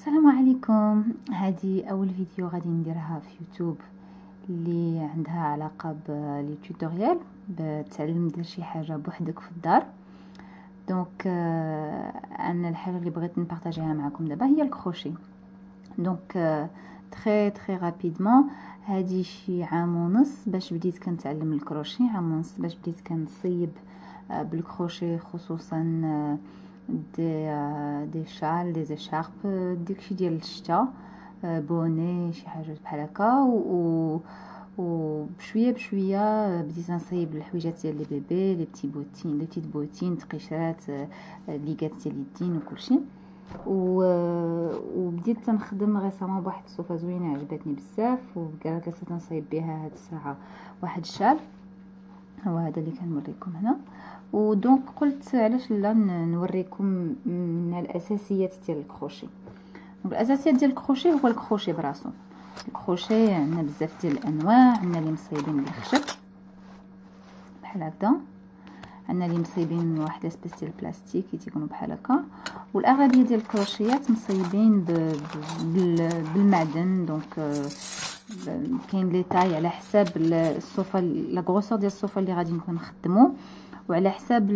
السلام عليكم. هذه اول فيديو غادي نديرها في يوتيوب اللي عندها علاقه بلي توتوريال بتعلم دير شي حاجه بوحدك في الدار. دونك انا الحاجه اللي بغيت نبارطاجيها معكم دابا هي الكروشي. دونك تري رابيدمون، هذه شي عام ونص باش بديت كنتعلم الكروشي، عام ونص باش بديت كنصيب بالكروشي، خصوصا دي شال، دي زيشارب، داكشي ديال الشتا، بوني، شي حاجه بحال هكا. وبشويه بشويه بديت نصايب الحويجات ديال لي بيبي، لي بتيت بوتين، تقيشات، ليغات ديال اليدين وكلشي. وبديت تنخدم ريسامون بواحد الصوفه زوينه عجبتني بزاف، وقالت لي تنصايب بها هاد الساعه واحد الشال، هو هذا اللي كنوريكم هنا. ودونك قلت علاش لا نوريكم من الاساسيات ديال الكروشي. الاساسيات ديال الكروشي هو الكروشي براسو. الكروشي عندنا بزاف ديال الانواع، عندنا اللي مصايبين بالخشب بحال هكذا، عندنا اللي مصايبين واحد لاسبيس ديال البلاستيك تيكونوا بحال هكا، والاغلبيه ديال الكروشيات مصايبين بالمعدن. دونك كاين لي تاي على حساب الصوفه، لا غروسور ديال الصوفه اللي غادي نكون نخدمو، وعلى حساب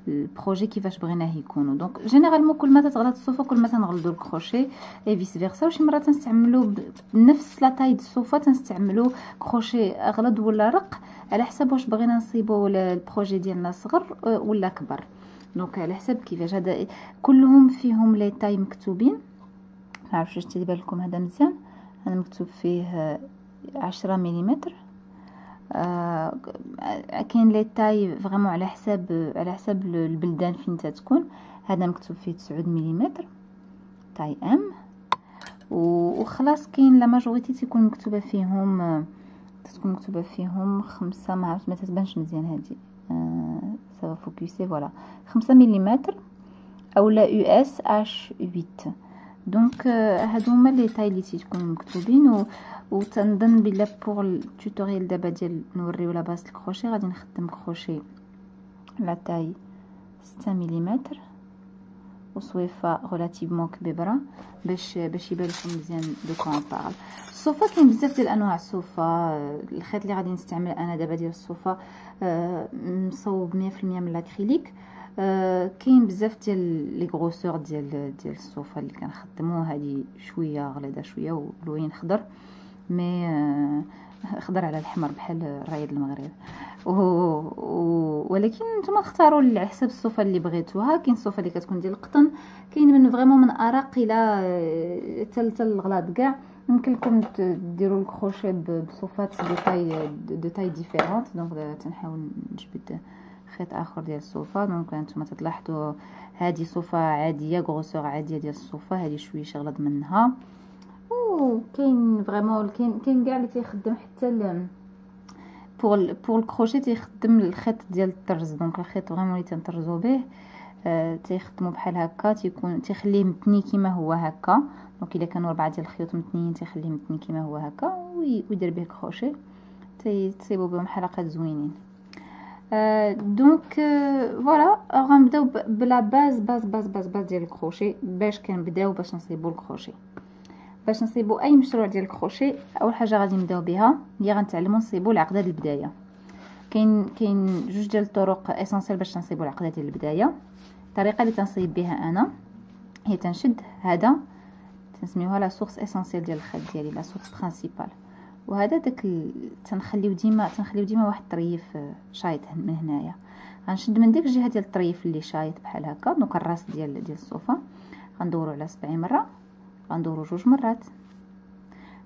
البروجي كيفاش بغيناه يكونوا. دونك جينيرالمون كل ما تتغلط الصوفه كل ما تنغلطوا الكروشي اي فيس فيرسا. وشي مرات تنستعملوا بنفس لا تاي د الصوفه تنستعملوا كروشي اغلظ ولا رق، على حساب واش بغينا نصيبوا البروجي ديالنا صغر ولا كبر. دونك على حساب كيفاش. هذا كلهم فيهم لي تاي مكتوبين، ما عرفتش واش تبان لكم هذا مزيان. انا مكتوب فيه 10 مليمتر. كاين لي تاي فريمون على حساب البلدان فين تكون. هذا مكتوب فيه 9 مليمتر تاي ام، وخلاص كاين لا ماجوريتي تكون مكتوبه فيهم 5. ما عرفت ما تتبانش مزيان هذه، سافا فوكسي فوالا 5 مليمتر او لا يو اس اش 8. دونك هادو هما لي تاي اللي تيكونوا مكتوبين. وتنظن بلا بوغ التوتوريال دابا ديال نوريو لا باس الكروشي غادي نخدم كروشي لا تاي 6 مليمتر وصويفه ريلاتيفمون كبيره باش يبان لكم مزيان دو كون بارل. الصوفه كاين بزاف ديال انواع الصوفه. الخيط اللي غادي نستعمل انا دابا ديال الصوفه مصوب 100% من الاكريليك. كاين بزاف ديال لي غروسور ديال الصوفه اللي كنخدموه. هذه شويه غليظه شويه ولوين خضر، مي خضر على الحمر بحال رايد المغرب. ولكن نتوما تختاروا على حسب الصوفه اللي بغيتوها. كاين الصوفه اللي كتكون ديال القطن، كاين من فريمون من ارق الى حتى الغلاط كاع. ممكن لكم ديروا الكروشي بصوفات دو تاي ديفيرونت. دونك تنحاول نجبد خيط اخر ديال الصوفه. دونك نتوما تلاحظوا هذه صوفه عاديه، غروسور عاديه ديال الصوفه، هذه شويه شغلط منها. كاين فريمون كاين كاع اللي تيخدم حتى بور الكروشي تيخدم الخيط ديال الطرز. دونك الخيط فريمون اللي تنطرزو به تيخدموا بحال هكا، تيخليه متني كيما هو هكا. دونك الا كانوا 4 ديال الخيوط متنيين تيخليه متني كيما هو هكا، ويدير به كروشي تصيبوا بهم حلقات زوينين. دونك فوالا غنبداو بلا باز ديال الكروشي. باش كنبداو باش نصيبوا الكروشي، باش نصيبوا اي مشروع ديال الكروشي، اول حاجه غادي نبداو بها هي غنتعلموا نصيبوا العقده ديال البدايه. كاين جوج ديال الطرق اسونسيال باش نصيبوا العقده ديال البدايه. الطريقه اللي تنصيب بها انا هي تنشد هذا، تنسميوها لا سورس اسونسيال ديال الخيط ديالي، لا سورس برينسيپال. وهذا داك تنخليو ديما واحد الطريف شايط من هنايا. غنشد من ديك الجهه ديال الطريف اللي شايط بحال هكا. دونك الراس ديال الصوفه غندورو على 7 مره، غندورو 2 مرات.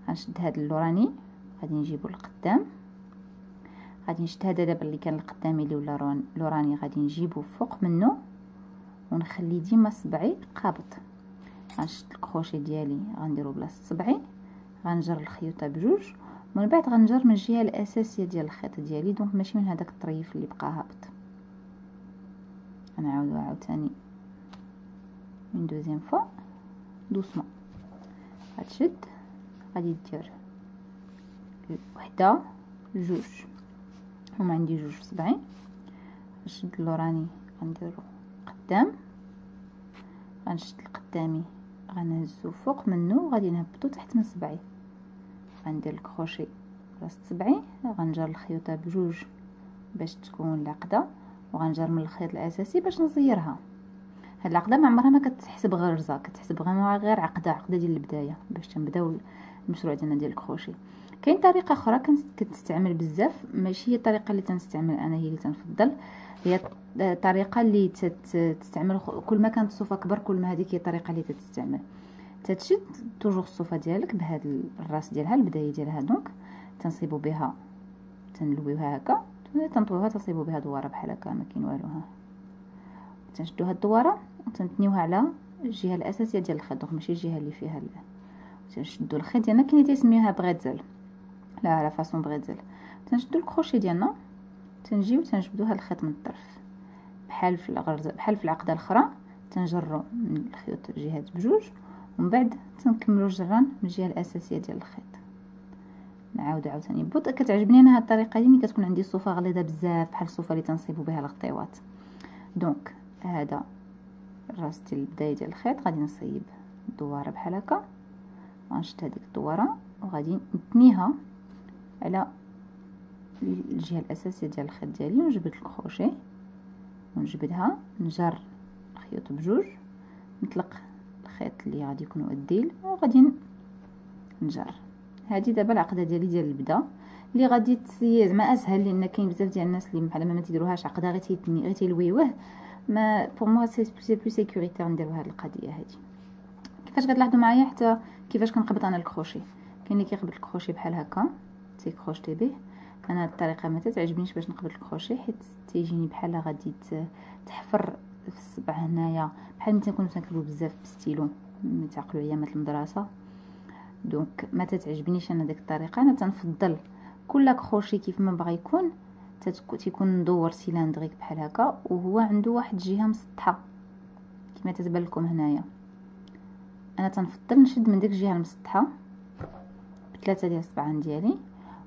غنشد هذا اللوراني غادي نجيبو للقدام، غادي نشد هذا دابا اللي كان القدامي اللي ولا لوراني غادي نجيبو فوق منه ونخلي ديما صبعي قابض. غنشد الكروشي ديالي غنديرو بلاصه صبعي، غنجر الخيوطه بجوج، ومن بعد غنجر من الجهه الاساسيه ديال الخيط ديالي. دونك ماشي من هذاك الطريف اللي بقى هابط. غنعاودو عاوتاني من دوزيام فوا دوسمون. غتشد غادي دير وحده جوج، هما عندي جوج في صبعي. غنشد اللوراني غنديرو قدام، غنشد القدامي غنهزو فوق منه، غادي نهبطو تحت من صبعي، غندير الكروشي راس صبعي، غنجر الخيوطه بجوج باش تكون العقده، وغنجر من الخيط الاساسي باش نزيرها. هاد العقده ما عمرها ما كتحسب غرزه، كتحسب غير عقده ديال البدايه باش تنبداو المشروع ديالنا ديال الكروشي. كاين طريقه اخرى كتستعمل بزاف، ماشي هي الطريقه اللي تنستعمل انا، هي اللي تنفضل، هي الطريقه اللي تستعمل كل ما كانت الصوفه كبر كل ما هذيك هي الطريقه اللي تستعمل. تتشد توجور الصوفه ديالك بهذا الراس ديالها، البدايه ديالها، دونك تنصيبوا بها، تنلويوها هكا، تنطويوها، تصيبوا بها دواره بحال هكا، ما كاين والو. ها تنشدوا هاد الدواره وتنتنيوها على الجهه الاساسيه ديال الخيط، دونك ماشي الجهه اللي فيها تنشدوا الخيط ديالنا، كاين اللي تسميوها بغيتزل، لا على فاصون بغيتزل. تنشدوا الكروشي ديالنا، تنجيو تنجبدوا هاد الخيط من الطرف بحال في الغرزه، بحال في العقده الاخرى، تنجروا من الخيوط الجهات بجوج، ومن بعد تنكملوا الجران من الجهه الاساسيه ديال الخيط. نعاود عاوتاني ببطء. كتعجبني انا هاد الطريقه دي ملي كتكون عندي الصوفه غليظه بزاف بحال الصوفه اللي تنصيبوا بها الغطيوات. دونك هذا الراس ديال البدايه ديال الخيط، غادي نصيب الدواره بحال هكا، غنشد هذيك الدواره وغادي نتنيها على الجهه الاساسيه ديال الخيط ديالي، ونجبد الكروشي ونجبدها، نجر الخيوط بجوج، نطلق الخيط اللي غادي يكونوا الديل، وغادي نجر. هذه دابا العقده ديالي ديال البدا اللي غادي زعما اسهل، لان كاين بزاف ديال الناس اللي بحال ما تيديروهاش عقده، غير تيتني غير تيلويوه. ما بور موا سي بلو سيكوريتير نديرو هذه القضيه هذه. كيفاش كتلاحظوا معايا حتى كيفاش كنقبط انا الكروشي؟ كاين اللي كيقبط الكروشي بحال هكا تيكروشتي به. انا هاد الطريقه ما تتعجبنيش باش نقبط الكروشي، حيت تيجيني بحال غادي تحفر في الصبع هنايا، بحال ملي تنكونوا تنكتبوا بزاف بستيلو ملي تعقلوا ايامات المدرسه. دونك ما تتعجبنيش انا ديك الطريقه. انا تنفضل كل كروشي كيف ما بغى يكون تيكون مدور سيلندريك بحال هكا، وهو عنده واحد الجهه مسطحه كما تتبان لكم هنايا. انا تنفضل نشد من ديك الجهه المسطحه بثلاثه ديال الصبعان ديالي،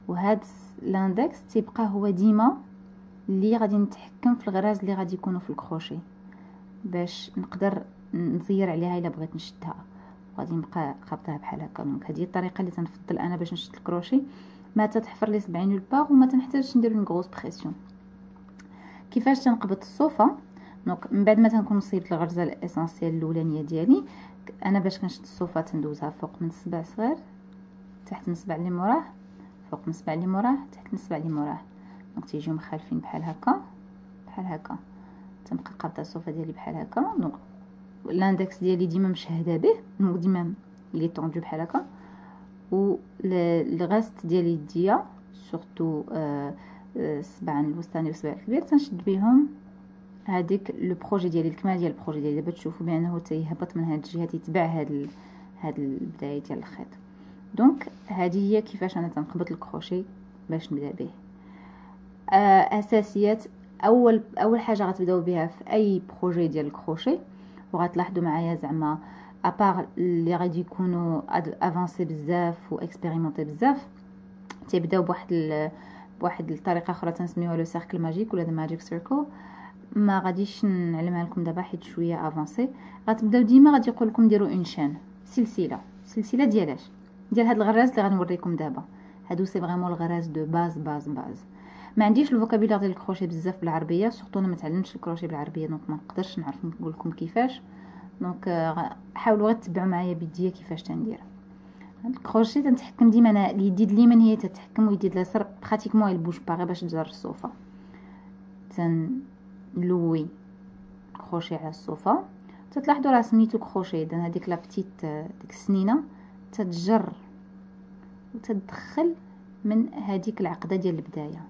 وهاد لاندكس تيبقى هو ديما اللي غادي نتحكم في الغراز اللي غادي يكونوا في الكروشي باش نقدر نزير عليها الا بغيت نشدها، غادي نبقى قابطها بحال هكا. دونك هذه الطريقه اللي تنفضل انا باش نشد الكروشي، ما تتحفر لي صبعين الباغ وما تنحتاجش ندير غروس بريسيون. كيفاش تنقبط الصوفه؟ دونك من بعد ما تنكون صيبت الغرزه الاسانسيال الاولانيه ديالي، انا باش كنشد الصوفه تندوزها فوق من الصبع صغير، تحت من الصبع اللي موراه، فوق من الصبع اللي موراه، تحت من الصبع اللي موراه. دونك تيجيو مخالفين بحال هكا بحال هكا. تنبقى قابطه الصوفه ديالي بحال هكا. دونك الاندكس ديالي ديما مشهده به، ديما لي طوندو بحال هكا، و الغاست ديال يديا سورتو الصبع الوسطاني والصبع الكبير تنشد بهم هذيك لو بروجي ديالي، الكمال ديال البروجي ديالي. دابا تشوفوا بانه تيهبط من هاد الجهه، تيتبع هاد البدايه ديال الخيط. دونك هذه هي كيفاش انا تنقبط الكروشي باش نبدا به. اساسيات اول حاجه غتبداو بها في اي بروجي ديال الكروشي، وغتلاحظوا معايا زعما ابار اللي غادي يكونوا افانسي بزاف واكسبيريمونطي بزاف، تيبداو بواحد الطريقه اخرى تنسميوها لو سيركل ماجيك ولا ماجيك سيركل. ما غاديش نعلمها لكم دابا حيت شويه افانسي. غتبداو ديما غادي يقول لكم ديروا اون شان، سلسله ديالاش ديال هاد الغراز اللي غنوريكم دابا. هادو سي فريمون الغراز دو باز باز باز. ما عنديش الفوكابولير ديال الكروشي بزاف بالعربيه، سورتو انا ما تعلمتش الكروشي بالعربيه، دونك ما نقدرش نعرف نقول لكم كيفاش. دونك حاولوا غير تتبعوا معايا بيديا كيفاش تندير الكروشي. تنتحكم ديما انا اليد اليمين هي تتحكم، ويدي اليسار براتيكمون البوش باغي باش تجر الصوفه. تنلوي كروشي على الصوفه، تتلاحظوا راه سميتو كروشي، اذا هذيك لا بتيت ديك السنينه تتجر وتدخل من هذيك العقده ديال البدايه.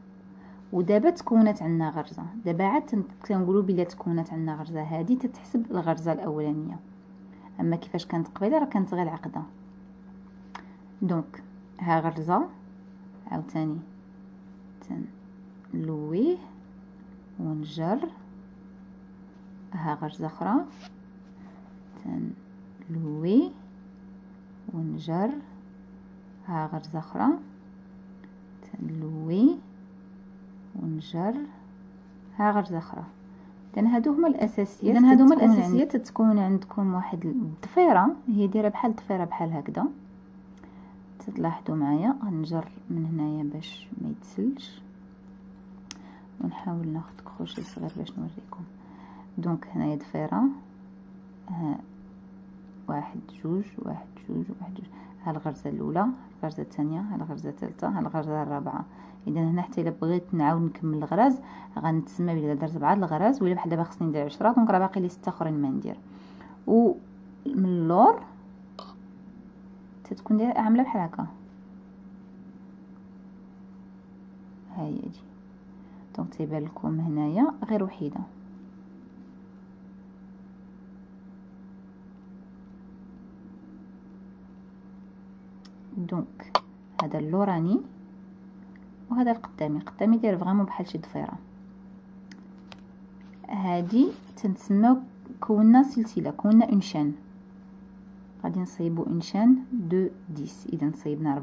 ودابا تكونت عندنا غرزه، دابا عاد تنقولوا بلا تكونت عندنا غرزه، هذه تتحسب الغرزه الاولانيه. اما كيفاش كانت قبيله راه كانت غير عقده. دونك ها غرزه عاوتاني تنلويه ونجر، ها غرزه اخرى تنلويه ونجر، ها غرزه اخرى تنلويه ونجر، ها غرزه اخرى. لان هادو هما الاساسيات تكون عندكم واحد الضفيره، هي دايره بحال الضفيره بحال هكذا. تلاحظوا معايا غنجر من هنايا باش ما يتسلش، ونحاول ناخذ كروشي صغير باش نوريكم. دونك هنايا ضفيره، ها واحد جوج واحد جوج واحد جوج، ها الغرزه الاولى، الغرزه الثانيه، ها الغرزه الثالثه، ها الغرزه الرابعه. اذا هنا حتى الا بغيت نعاود نكمل الغراز غنتسمى بلي درت 4 الغراز، ولا بحال دابا خصني ندير 10، دونك راه باقي لي 6 اخرين ما ندير. ومن اللور تتكون دايره عامله بحال هكا، ها هي دي. دونك تيبان لكم هنايا غير وحيده. دونك هذا اللوراني وهذا القدامي داير فريمون بحال شي ضفيره. هادي تنسماو كونا سلسله، كونا اون شان. غادي نصيبو اون شان دو 10. اذا صيبنا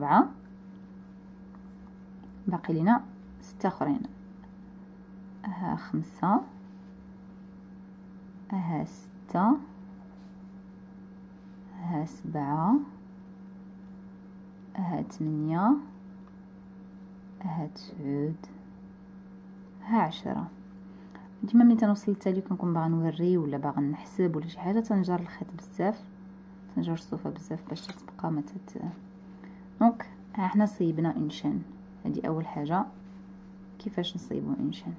4، باقي لينا 6 اخرين. ها 5، ها 6، ها 7، ها 8، ها 9، ها 10. ديما ملي تنوصل للتالي كنكون باغا نوري ولا باغا نحسب ولا شي حاجه تنجر الخيط بزاف، تنجر الصوفه بزاف باش تبقى ما دونك ها حنا صيبنا اون شان. هذه اول حاجه كيفاش نصيبوا اون شان.